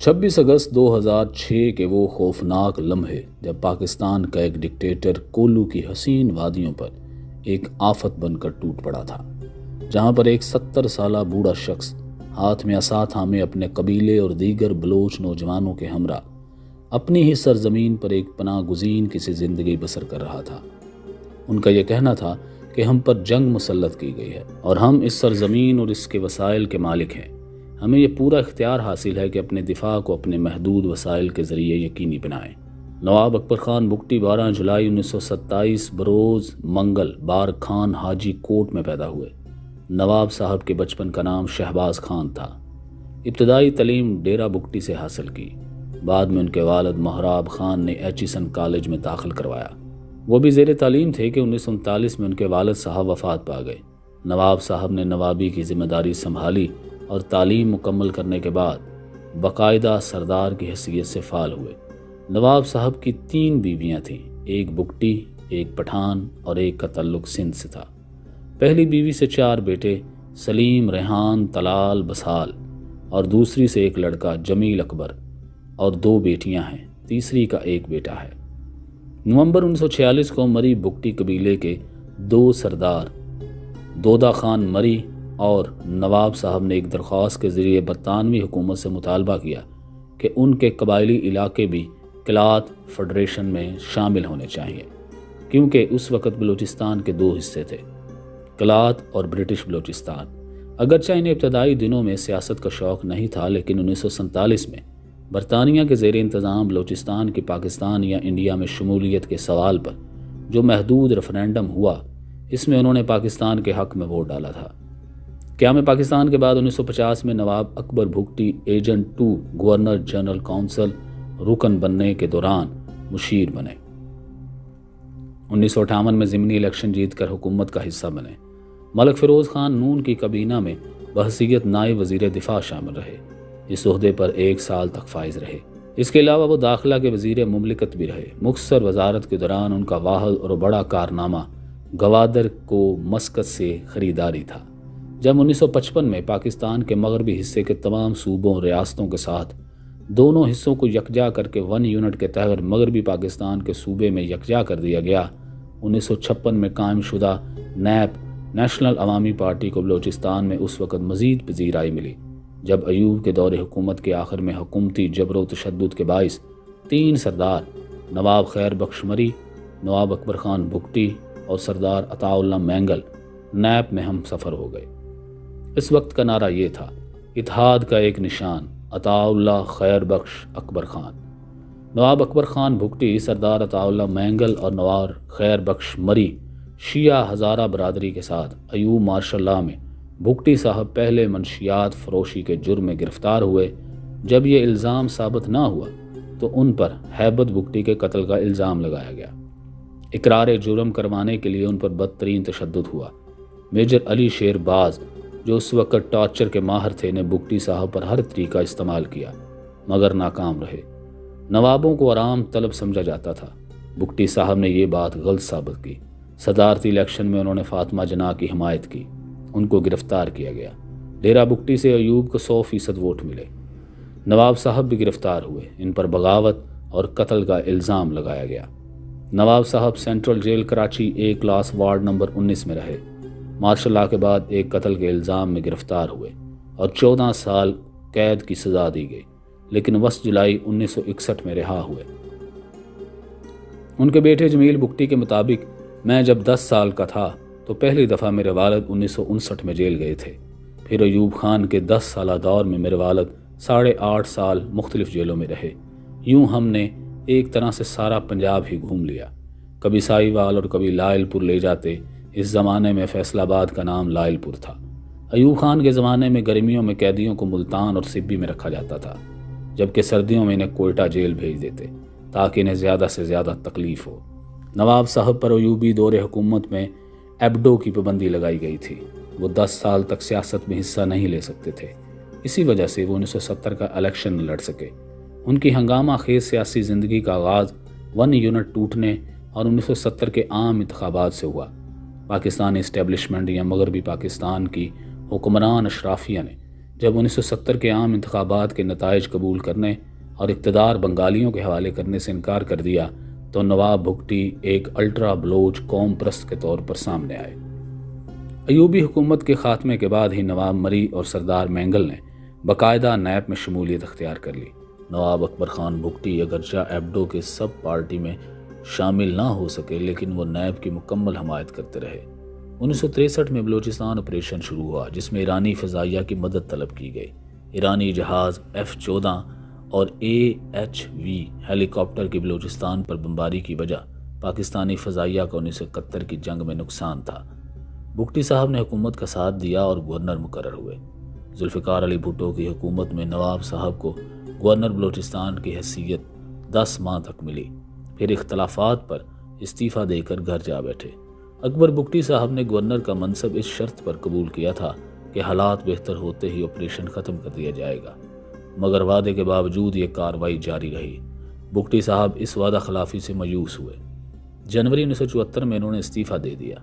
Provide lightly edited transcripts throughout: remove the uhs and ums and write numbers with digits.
26 اگست 2006 کے وہ خوفناک لمحے جب پاکستان کا ایک ڈکٹیٹر کولو کی حسین وادیوں پر ایک آفت بن کر ٹوٹ پڑا تھا، جہاں پر ایک 70 سالہ بوڑھا شخص ہاتھ میں عصا تھامے اپنے قبیلے اور دیگر بلوچ نوجوانوں کے ہمراہ اپنی ہی سرزمین پر ایک پناہ گزین کی سی زندگی بسر کر رہا تھا۔ ان کا یہ کہنا تھا کہ ہم پر جنگ مسلط کی گئی ہے اور ہم اس سرزمین اور اس کے وسائل کے مالک ہیں۔ ہمیں یہ پورا اختیار حاصل ہے کہ اپنے دفاع کو اپنے محدود وسائل کے ذریعے یقینی بنائیں۔ نواب اکبر خان بگٹی 12 جولائی 1927 بروز منگل بار خان حاجی کوٹ میں پیدا ہوئے۔ نواب صاحب کے بچپن کا نام شہباز خان تھا۔ ابتدائی تعلیم ڈیرہ بگٹی سے حاصل کی، بعد میں ان کے والد محراب خان نے ایچیسن کالج میں داخل کروایا۔ وہ بھی زیر تعلیم تھے کہ 1939 میں ان کے والد صاحب وفات پا گئے۔ نواب صاحب نے نوابی کی ذمہ داری سنبھالی اور تعلیم مکمل کرنے کے بعد باقاعدہ سردار کی حیثیت سے فعال ہوئے۔ نواب صاحب کی 3 بیویاں تھیں، ایک بگٹی، ایک پٹھان اور ایک کا تعلق سندھ سے تھا۔ پہلی بیوی سے 4 بیٹے سلیم، ریحان، طلال، بسال اور دوسری سے ایک لڑکا جمیل اکبر اور 2 بیٹیاں ہیں، تیسری کا ایک بیٹا ہے۔ نومبر 1946 کو مری بگٹی قبیلے کے 2 سردار دودا خان مری اور نواب صاحب نے ایک درخواست کے ذریعے برطانوی حکومت سے مطالبہ کیا کہ ان کے قبائلی علاقے بھی کلات فیڈریشن میں شامل ہونے چاہیے، کیونکہ اس وقت بلوچستان کے 2 حصے تھے، کلات اور برٹش بلوچستان۔ اگرچہ انہیں ابتدائی دنوں میں سیاست کا شوق نہیں تھا، لیکن 1947 میں برطانیہ کے زیر انتظام بلوچستان کی پاکستان یا انڈیا میں شمولیت کے سوال پر جو محدود ریفرینڈم ہوا، اس میں انہوں نے پاکستان کے حق میں ووٹ ڈالا تھا۔ قیام پاکستان کے بعد 1950 میں Nawab Akbar Bugti agent 2 governor general council رکن بننے کے دوران مشیر بنے۔ 1958 میں ضمنی الیکشن جیت کر حکومت کا حصہ بنے۔ ملک فیروز خان نون کی کابینہ میں بحیثیت نائب وزیر دفاع شامل رہے۔ اس عہدے پر 1 سال تک فائز رہے۔ اس کے علاوہ وہ داخلہ کے وزیر مملکت بھی رہے۔ مختصر وزارت کے دوران ان کا واحد اور بڑا کارنامہ گوادر کو مسقط سے خریداری تھا۔ جب 1955 میں پاکستان کے مغربی حصے کے تمام صوبوں اور ریاستوں کے ساتھ دونوں حصوں کو یکجا کر کے 1 یونٹ کے تحت مغربی پاکستان کے صوبے میں یکجا کر دیا گیا، 1956 میں قائم شدہ نیپ نیشنل عوامی پارٹی کو بلوچستان میں اس وقت مزید پذیرائی ملی، جب ایوب کے دور حکومت کے آخر میں حکومتی جبر و تشدد کے باعث 3 سردار نواب خیر بخش مری، نواب اکبر خان بگٹی اور سردار عطا اللہ مینگل نیپ میں ہم سفر ہو گئے۔ اس وقت کا نعرہ یہ تھا، اتحاد کا ایک نشان، عطا اللہ خیر بخش اکبر خان۔ نواب اکبر خان بگٹی، سردار عطا اللہ مینگل اور نواب خیر بخش مری شیعہ ہزارہ برادری کے ساتھ ایوب مارشل لاء میں بگٹی صاحب پہلے منشیات فروشی کے جرم میں گرفتار ہوئے۔ جب یہ الزام ثابت نہ ہوا تو ان پر ہیبت بگٹی کے قتل کا الزام لگایا گیا۔ اقرار جرم کروانے کے لیے ان پر بدترین تشدد ہوا۔ میجر علی شیر باز، جو اس وقت ٹارچر کے ماہر تھے، نے بگٹی صاحب پر ہر طریقہ استعمال کیا مگر ناکام رہے۔ نوابوں کو آرام طلب سمجھا جاتا تھا۔ بگٹی صاحب نے یہ بات غلط ثابت کی۔ صدارتی الیکشن میں انہوں نے فاطمہ جناح کی حمایت کی، ان کو گرفتار کیا گیا۔ ڈیرہ بگٹی سے ایوب کو 100% ووٹ ملے۔ نواب صاحب بھی گرفتار ہوئے، ان پر بغاوت اور قتل کا الزام لگایا گیا۔ نواب صاحب central jail Karachi A class ward number 19 میں رہے۔ مارشل لاء کے بعد ایک قتل کے الزام میں گرفتار ہوئے اور 14 سال قید کی سزا دی گئی، لیکن 20 جولائی 1961 میں رہا ہوئے۔ ان کے بیٹے جمیل بگٹی کے مطابق میں جب 10 سال کا تھا تو پہلی دفعہ میرے والد 1959 میں جیل گئے تھے۔ پھر ایوب خان کے 10 سالہ دور میں میرے والد 8.5 سال مختلف جیلوں میں رہے۔ یوں ہم نے ایک طرح سے سارا پنجاب ہی گھوم لیا، کبھی سائی وال اور کبھی لائل پور لے جاتے۔ اس زمانے میں فیصل آباد کا نام لائل پور تھا۔ ایوب خان کے زمانے میں گرمیوں میں قیدیوں کو ملتان اور سبی میں رکھا جاتا تھا، جبکہ سردیوں میں انہیں کوئٹہ جیل بھیج دیتے تاکہ انہیں زیادہ سے زیادہ تکلیف ہو۔ نواب صاحب پر ایوبی دور حکومت میں ایبڈو کی پابندی لگائی گئی تھی۔ وہ 10 سال تک سیاست میں حصہ نہیں لے سکتے تھے، اسی وجہ سے وہ 1970 کا الیکشن نہ لڑ سکے۔ ان کی ہنگامہ خیز سیاسی زندگی کا آغاز 1 یونٹ ٹوٹنے اور 1970 کے عام انتخابات سے ہوا۔ پاکستانی اسٹیبلشمنٹ یا مغربی پاکستان کی حکمران اشرافیہ نے جب 1970 کے عام انتخابات کے نتائج قبول کرنے اور اقتدار بنگالیوں کے حوالے کرنے سے انکار کر دیا تو نواب بھگٹی ایک الٹرا بلوچ قوم پرست کے طور پر سامنے آئے۔ ایوبی حکومت کے خاتمے کے بعد ہی نواب مری اور سردار مینگل نے باقاعدہ نیب میں شمولیت اختیار کر لی۔ نواب اکبر خان بھگٹی اگرچہ ایبڈو کے سب پارٹی میں شامل نہ ہو سکے لیکن وہ نیب کی مکمل حمایت کرتے رہے۔ 1963 میں بلوچستان آپریشن شروع ہوا جس میں ایرانی فضائیہ کی مدد طلب کی گئی۔ ایرانی جہاز F-14 اور AH-V ہیلی کاپٹر کی بلوچستان پر بمباری کی وجہ پاکستانی فضائیہ کا 1971 کی جنگ میں نقصان تھا۔ بھگٹی صاحب نے حکومت کا ساتھ دیا اور گورنر مقرر ہوئے۔ ذوالفقار علی بھٹو کی حکومت میں نواب صاحب کو گورنر بلوچستان کی حیثیت 10 ماہ تک ملی، پھر اختلافات پر استعفیٰ دے کر گھر جا بیٹھے۔ اکبر بھگٹی صاحب نے گورنر کا منصب اس شرط پر قبول کیا تھا کہ حالات بہتر ہوتے ہی آپریشن ختم کر دیا جائے گا، مگر وعدے کے باوجود یہ کارروائی جاری رہی۔ بھگٹی صاحب اس وعدہ خلافی سے مایوس ہوئے۔ جنوری 1974 میں انہوں نے استعفیٰ دے دیا۔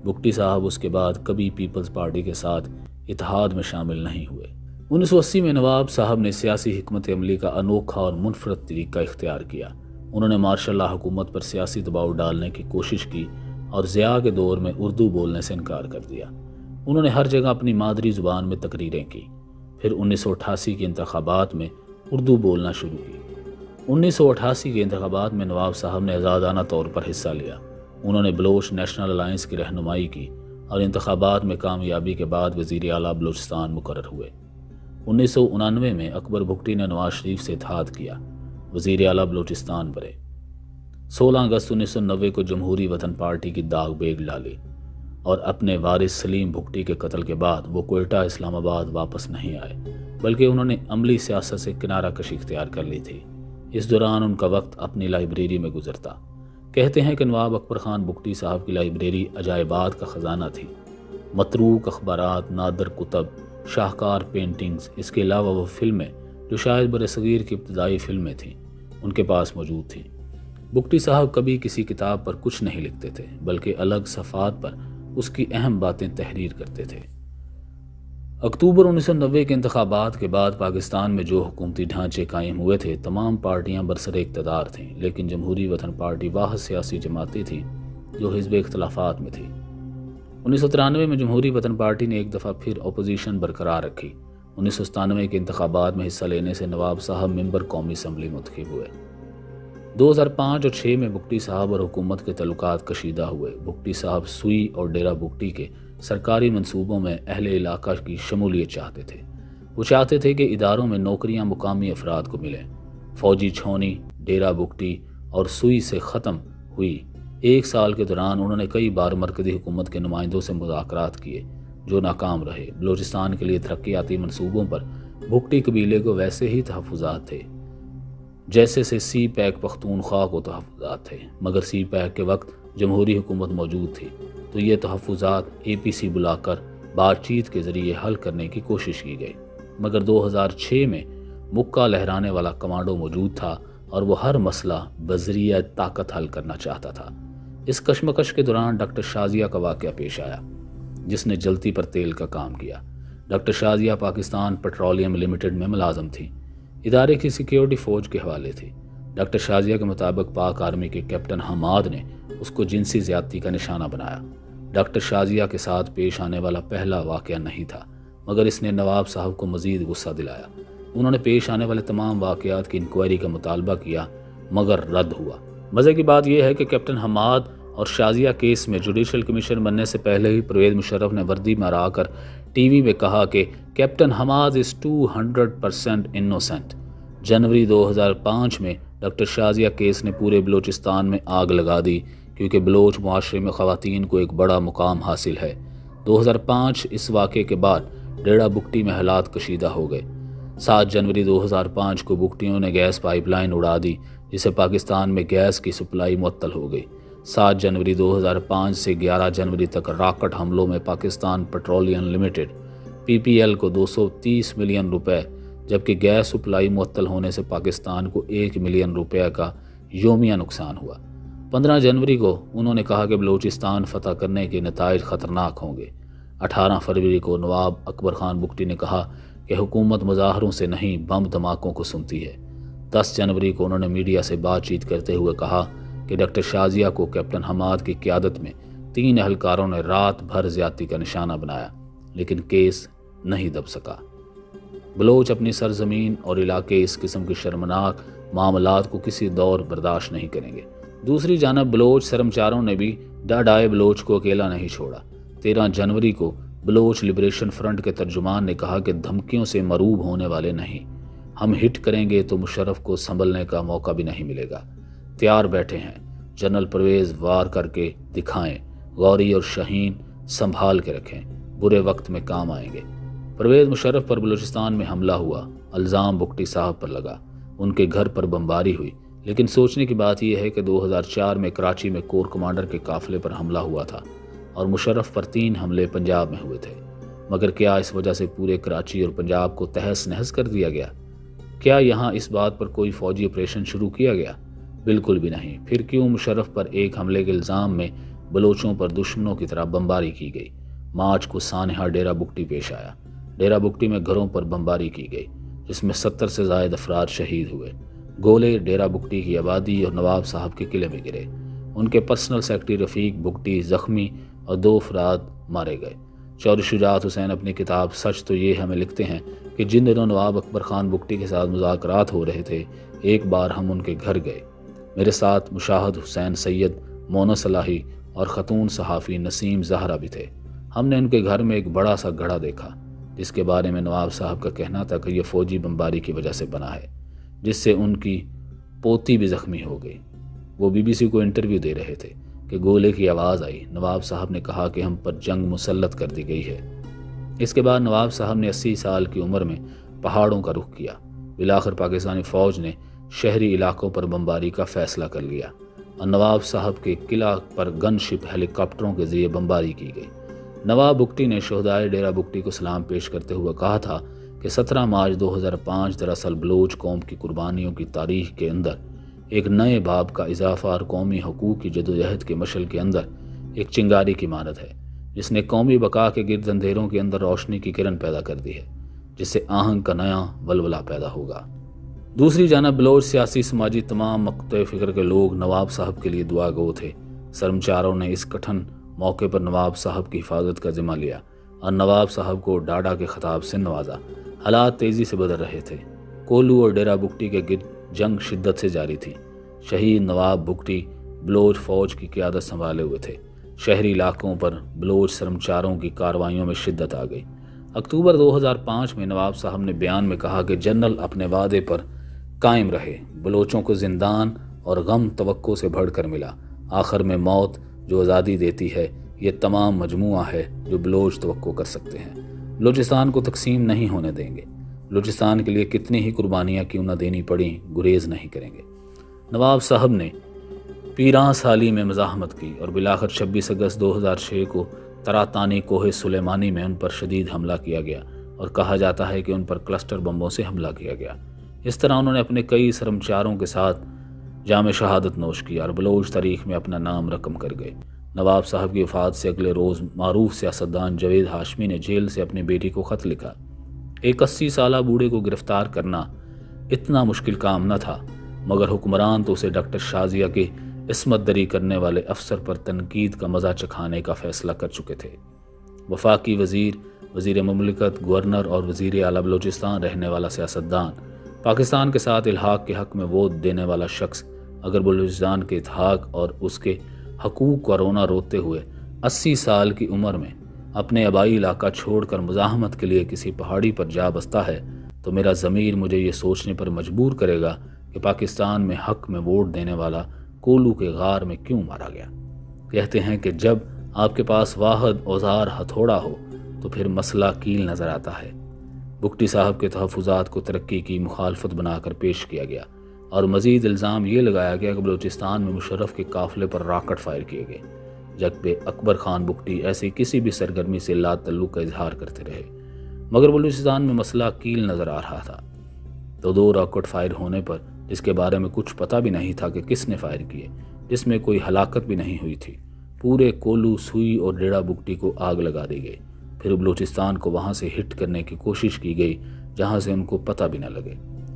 بھگٹی صاحب اس کے بعد کبھی پیپلز پارٹی کے ساتھ اتحاد میں شامل نہیں ہوئے۔ 1980 میں نواب صاحب نے سیاسی حکمت عملی کا انوکھا اور منفرد طریقہ اختیار کیا۔ انہوں نے مارشل لا حکومت پر سیاسی دباؤ ڈالنے کی کوشش کی اور ضیاء کے دور میں اردو بولنے سے انکار کر دیا۔ انہوں نے ہر جگہ اپنی مادری زبان میں تقریریں کی، پھر 1988 کے انتخابات میں اردو بولنا شروع کی۔ 1988 کے انتخابات میں نواب صاحب نے آزادانہ طور پر حصہ لیا۔ انہوں نے بلوچ نیشنل الائنس کی رہنمائی کی اور انتخابات میں کامیابی کے بعد وزیر اعلیٰ بلوچستان مقرر ہوئے۔ 1999 میں اکبر بھگٹی نے نواز شریف سے اتحاد کیا، وزیر اعلیٰ بلوچستان بنے۔ 16 اگست 1990 کو جمہوری وطن پارٹی کی داغ بیگ ڈالی اور اپنے وارث سلیم بھگٹی کے قتل کے بعد وہ کوئٹہ اسلام آباد واپس نہیں آئے، بلکہ انہوں نے عملی سیاست سے کنارہ کشی اختیار کر لی تھی۔ اس دوران ان کا وقت اپنی لائبریری میں گزرتا۔ کہتے ہیں کہ نواب اکبر خان بھگٹی صاحب کی لائبریری عجائبات کا خزانہ تھی۔ متروک اخبارات، نادر کتب، شاہکار پینٹنگز، اس کے علاوہ وہ فلمیں جو شاید برصغیر کی ابتدائی فلمیں تھیں ان کے پاس موجود تھیں۔ بھگٹی صاحب کبھی کسی کتاب پر کچھ نہیں لکھتے تھے بلکہ الگ صفحات پر اس کی اہم باتیں تحریر کرتے تھے۔ اکتوبر 1990 کے انتخابات کے بعد پاکستان میں جو حکومتی ڈھانچے قائم ہوئے تھے تمام پارٹیاں برسر اقتدار تھیں، لیکن جمہوری وطن پارٹی واحد سیاسی جماعتیں تھیں جو حزب اختلافات میں تھی۔ 1993 میں جمہوری وطن پارٹی نے ایک دفعہ پھر اپوزیشن برقرار رکھی۔ 1997 کے انتخابات میں حصہ لینے سے نواب صاحب ممبر قومی اسمبلی منتخب ہوئے۔ 2005 اور 6 میں بھگٹی صاحب اور حکومت کے تعلقات کشیدہ ہوئے۔ بھگٹی صاحب سوئی اور ڈیرہ بھگٹی کے سرکاری منصوبوں میں اہل علاقہ کی شمولیت چاہتے تھے۔ وہ چاہتے تھے کہ اداروں میں نوکریاں مقامی افراد کو ملیں۔ فوجی چھونی ڈیرہ بھگٹی اور سوئی سے ختم ہوئی۔ ایک سال کے دوران انہوں نے کئی بار مرکزی حکومت کے نمائندوں سے مذاکرات کیے جو ناکام رہے۔ بلوچستان کے لیے ترقیاتی منصوبوں پر بھگٹی قبیلے کو ویسے ہی تحفظات تھے جیسے سے سی پیک پختونخوا کو تحفظات تھے، مگر سی پیک کے وقت جمہوری حکومت موجود تھی تو یہ تحفظات APC بلا کر بات چیت کے ذریعے حل کرنے کی کوشش کی گئی، مگر 2006 میں مکہ لہرانے والا کمانڈو موجود تھا اور وہ ہر مسئلہ بذریعہ طاقت حل کرنا چاہتا تھا۔ اس کشمکش کے دوران ڈاکٹر شازیہ کا واقعہ پیش آیا جس نے جلتی پر تیل کا کام کیا۔ Doctor Shazia Pakistan petroleum limited میں ملازم تھی، ادارے کی سیکیورٹی فوج کے حوالے تھی۔ ڈاکٹر شازیہ کے مطابق پاک آرمی کے کیپٹن حماد نے اس کو جنسی زیادتی کا نشانہ بنایا۔ ڈاکٹر شازیہ کے ساتھ پیش آنے والا پہلا واقعہ نہیں تھا، مگر اس نے نواب صاحب کو مزید غصہ دلایا۔ انہوں نے پیش آنے والے تمام واقعات کی انکوائری کا مطالبہ کیا مگر رد ہوا۔ مزے کی بات یہ ہے کہ کیپٹن حماد اور شازیہ کیس میں جوڈیشل کمیشن بننے سے پہلے ہی پرویز مشرف نے وردی میں آ کر ٹی وی میں کہا کہ کیپٹن حماد از 200% انوسینٹ۔ جنوری 2005 میں ڈاکٹر شازیہ کیس نے پورے بلوچستان میں آگ لگا دی کیونکہ بلوچ معاشرے میں خواتین کو ایک بڑا مقام حاصل ہے۔ 2005 اس واقعے کے بعد ڈیرہ بھگٹی میں حالات کشیدہ ہو گئے۔ 7 جنوری 2005 کو بھگٹیوں نے گیس پائپ لائن اڑا دی جس سے پاکستان میں گیس کی سپلائی معطل ہو گئی۔ 7 جنوری 2005 سے 11 جنوری تک راکٹ حملوں میں پاکستان پیٹرولیم لمیٹڈ PPL کو 230 ملین روپے جبکہ گیس سپلائی معطل ہونے سے پاکستان کو 1 ملین روپے کا یومیہ نقصان ہوا۔ 15 جنوری کو انہوں نے کہا کہ بلوچستان فتح کرنے کے نتائج خطرناک ہوں گے۔ 18 فروری کو نواب اکبر خان بھگٹی نے کہا کہ حکومت مظاہروں سے نہیں بم دھماکوں کو سنتی ہے۔ 10 جنوری کو انہوں نے میڈیا سے بات چیت کرتے ہوئے کہا کہ ڈاکٹر شازیہ کو کیپٹن حماد کی قیادت میں 3 اہلکاروں نے رات بھر زیادتی کا نشانہ بنایا، لیکن کیس نہیں دب سکا۔ بلوچ اپنی سرزمین اور علاقے اس قسم کی شرمناک معاملات کو کسی دور برداشت نہیں کریں گے۔ دوسری جانب بلوچ سرمچاروں نے بھی ڈاڈائے بلوچ کو اکیلا نہیں چھوڑا۔ 13 جنوری کو بلوچ لبریشن فرنٹ کے ترجمان نے کہا کہ دھمکیوں سے مروب ہونے والے نہیں، ہم ہٹ کریں گے تو مشرف کو سنبھلنے کا موقع بھی نہیں ملے گا۔ تیار بیٹھے ہیں، جنرل پرویز وار کر کے دکھائیں، غوری اور شاہین سنبھال کے رکھیں، برے وقت میں کام آئیں گے۔ پرویز مشرف پر بلوچستان میں حملہ ہوا، الزام بگٹی صاحب پر لگا، ان کے گھر پر بمباری ہوئی، لیکن سوچنے کی بات یہ ہے کہ 2004 میں کراچی میں کور کمانڈر کے قافلے پر حملہ ہوا تھا اور مشرف پر 3 حملے پنجاب میں ہوئے تھے، مگر کیا اس وجہ سے پورے کراچی اور پنجاب کو تہس نہس کر دیا گیا؟ کیا یہاں اس بات پر کوئی فوجی آپریشن شروع کیا گیا؟ بالکل بھی نہیں۔ پھر کیوں مشرف پر ایک حملے کے الزام میں بلوچوں پر دشمنوں کی طرح بمباری کی گئی؟ مارچ کو سانحہ ڈیرہ بگٹی پیش آیا۔ ڈیرہ بگٹی میں گھروں پر بمباری کی گئی، جس میں 70 سے زائد افراد شہید ہوئے۔ گولے ڈیرہ بگٹی کی آبادی اور نواب صاحب کے قلعے میں گرے۔ ان کے پرسنل سیکرٹری رفیق بگٹی زخمی اور 2 افراد مارے گئے۔ چودھری شجاعت حسین اپنی کتاب سچ تو یہ ہمیں لکھتے ہیں کہ جن دنوں نواب اکبر خان بگٹی کے ساتھ مذاکرات ہو رہے تھے، ایک بار ہم ان کے گھر گئے۔ میرے ساتھ مشاہد حسین سید، مونا صلاحی اور خاتون صحافی نسیم زہرا بھی تھے۔ ہم نے ان کے گھر میں ایک بڑا سا گڑھا دیکھا، جس کے بارے میں نواب صاحب کا کہنا تھا کہ یہ فوجی بمباری کی وجہ سے بنا ہے، جس سے ان کی پوتی بھی زخمی ہو گئی۔ وہ BBC کو انٹرویو دے رہے تھے کہ گولے کی آواز آئی۔ نواب صاحب نے کہا کہ ہم پر جنگ مسلط کر دی گئی ہے۔ اس کے بعد نواب صاحب نے 80 سال کی عمر میں پہاڑوں کا رخ کیا۔ بالآخر پاکستانی فوج نے شہری علاقوں پر بمباری کا فیصلہ کر لیا اور نواب صاحب کے قلعہ پر گن شپ ہیلی کاپٹروں کے ذریعے بمباری کی گئی۔ نواب بگٹی نے شہدائے ڈیرہ بگٹی کو سلام پیش کرتے ہوئے کہا تھا کہ 17 مارچ 2005 دراصل بلوچ قوم کی قربانیوں کی تاریخ کے اندر ایک نئے باب کا اضافہ اور قومی حقوق کی جدوجہد کے مشعل کے اندر ایک چنگاری کی مانند ہے، جس نے قومی بقا کے گرد اندھیروں کے اندر روشنی کی کرن پیدا کر دی ہے، جس سے آہنگ کا نیا ولولہ پیدا ہوگا۔ دوسری جانب بلوچ سیاسی سماجی تمام مقطع فکر کے لوگ نواب صاحب کے لیے دعا گو تھے۔ سرمچاروں نے اس کٹھن موقع پر نواب صاحب کی حفاظت کا ذمہ لیا اور نواب صاحب کو ڈاڈا کے خطاب سے نوازا۔ حالات تیزی سے بدل رہے تھے۔ کولو اور ڈیرہ بگٹی کے گرد جنگ شدت سے جاری تھی۔ شہید نواب بگٹی بلوچ فوج کی قیادت سنبھالے ہوئے تھے۔ شہری علاقوں پر بلوچ سرمچاروں کی کارروائیوں میں شدت آ گئی۔ اکتوبر 2005 میں نواب صاحب نے بیان میں کہا کہ جنرل اپنے وعدے پر قائم رہے، بلوچوں کو زندان اور غم توقع سے بڑھ کر ملا، آخر میں موت جو آزادی دیتی ہے، یہ تمام مجموعہ ہے جو بلوچ توقع کر سکتے ہیں۔ بلوچستان کو تقسیم نہیں ہونے دیں گے، بلوچستان کے لیے کتنی ہی قربانیاں کیوں نہ دینی پڑیں، گریز نہیں کریں گے۔ نواب صاحب نے پیراں سالی میں مزاحمت کی اور بالآخر 26 اگست 2006 کو تراتانی کوہ سلیمانی میں ان پر شدید حملہ کیا گیا اور کہا جاتا ہے کہ ان پر کلسٹر بمبوں سے حملہ کیا گیا۔ اس طرح انہوں نے اپنے کئی سرمچاروں کے ساتھ جام شہادت نوش کیا اور بلوچ تاریخ میں اپنا نام رقم کر گئے۔ نواب صاحب کی وفات سے اگلے روز معروف سیاستدان جاوید ہاشمی نے جیل سے اپنی بیٹی کو خط لکھا۔ ایک 80 سالہ بوڑھے کو گرفتار کرنا اتنا مشکل کام نہ تھا، مگر حکمران تو اسے ڈاکٹر شازیہ کے عصمت دری کرنے والے افسر پر تنقید کا مزہ چکھانے کا فیصلہ کر چکے تھے۔ وفاقی وزیر، وزیر مملکت، گورنر اور وزیر اعلیٰ بلوچستان رہنے والا سیاستدان، پاکستان کے ساتھ الحاق کے حق میں ووٹ دینے والا شخص، اگر بلوچستان کے اتحاق اور اس کے حقوق کو رونا روتے ہوئے 80 سال کی عمر میں اپنے آبائی علاقہ چھوڑ کر مزاحمت کے لیے کسی پہاڑی پر جا بستا ہے، تو میرا ضمیر مجھے یہ سوچنے پر مجبور کرے گا کہ پاکستان میں حق میں ووٹ دینے والا کولو کے غار میں کیوں مارا گیا۔ کہتے ہیں کہ جب آپ کے پاس واحد اوزار ہتھوڑا ہو تو پھر مسئلہ کیل نظر آتا ہے۔ بگٹی صاحب کے تحفظات کو ترقی کی مخالفت بنا کر پیش کیا گیا اور مزید الزام یہ لگایا گیا کہ بلوچستان میں مشرف کے قافلے پر راکٹ فائر کیے گئے، جبکہ اکبر خان بگٹی ایسی کسی بھی سرگرمی سے لا تعلق کا اظہار کرتے رہے، مگر بلوچستان میں مسئلہ کیل نظر آ رہا تھا۔ تو 2 راکٹ فائر ہونے پر جس کے بارے میں کچھ پتہ بھی نہیں تھا کہ کس نے فائر کیے، جس میں کوئی ہلاکت بھی نہیں ہوئی تھی، پورے کولو، سوئی اور ڈیرہ بگٹی کو آگ لگا دی گئی۔ پھر بلوچستان کو وہاں سے ہٹ کرنے کی کوشش کی گئی جہاں سے ان کو پتہ بھی نہ لگے۔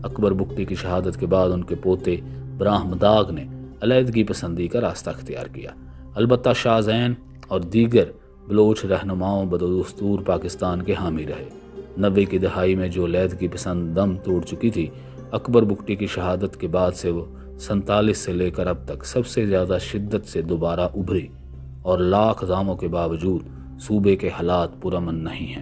اکبر بگٹی کی شہادت کے بعد ان کے پوتے براہم داغ نے علیحدگی پسندی کا راستہ اختیار کیا۔ البتہ شاہ زین اور دیگر بلوچ رہنماؤں بدستور پاکستان کے حامی رہے۔ 90 کی دہائی میں جو علیحدگی پسند دم توڑ چکی تھی، اکبر بگٹی کی شہادت کے بعد سے وہ 47 سے لے کر اب تک سب سے زیادہ شدت سے دوبارہ ابھری، اور لاکھ داموں کے باوجود صوبے کے حالات پرامن نہیں ہیں۔